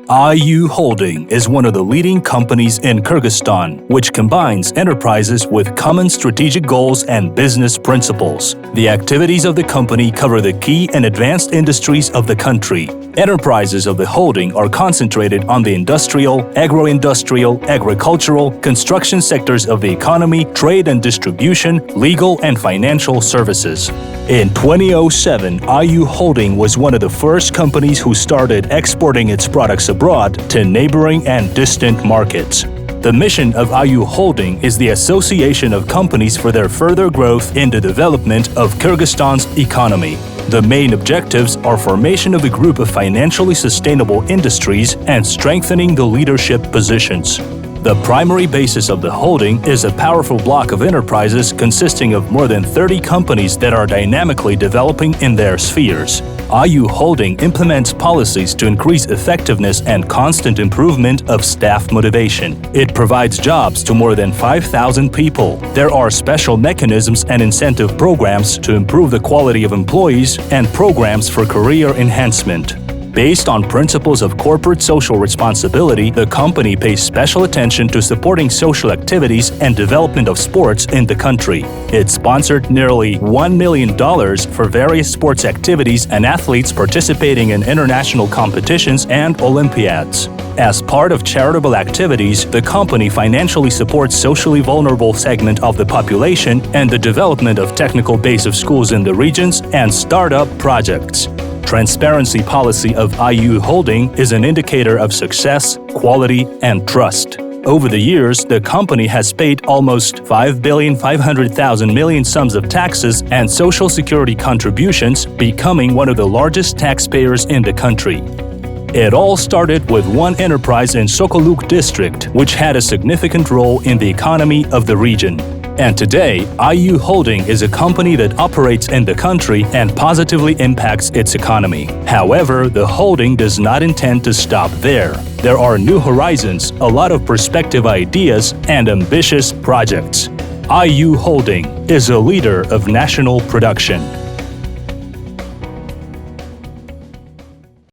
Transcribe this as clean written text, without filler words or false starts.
Ayu Holding is one of the leading companies in Kyrgyzstan, which combines enterprises with common strategic goals and business principles. The activities of the company cover the key and advanced industries of the country. Enterprises of the holding are concentrated on the industrial, agro-industrial, agricultural, construction sectors of the economy, trade and distribution, legal and financial services. In 2007, Ayu Holding was one of the first companies who started exporting its products abroad to neighboring and distant markets. The mission of Ayu Holding is the association of companies for their further growth in the development of Kyrgyzstan's economy. The main objectives are formation of a group of financially sustainable industries and strengthening the leadership positions. The primary basis of the holding is a powerful block of enterprises consisting of more than 30 companies that are dynamically developing in their spheres. Ayu Holding implements policies to increase effectiveness and constant improvement of staff motivation. It provides jobs to more than 5,000 people. There are special mechanisms and incentive programs to improve the quality of employees and programs for career enhancement. Based on principles of corporate social responsibility, the company pays special attention to supporting social activities and development of sports in the country. It sponsored nearly $1 million for various sports activities and athletes participating in international competitions and Olympiads. As part of charitable activities, the company financially supports socially vulnerable segment of the population and the development of technical base of schools in the regions and startup projects. Transparency policy of Ayu Holding is an indicator of success, quality, and trust. Over the years, the company has paid almost 5,500,000 million sums of taxes and social security contributions, becoming one of the largest taxpayers in the country. It all started with one enterprise in Sokoluk district, which had a significant role in the economy of the region. And today, Ayu Holding is a company that operates in the country and positively impacts its economy. However, the holding does not intend to stop there. There are new horizons, a lot of prospective ideas, and ambitious projects. Ayu Holding is a leader of national production.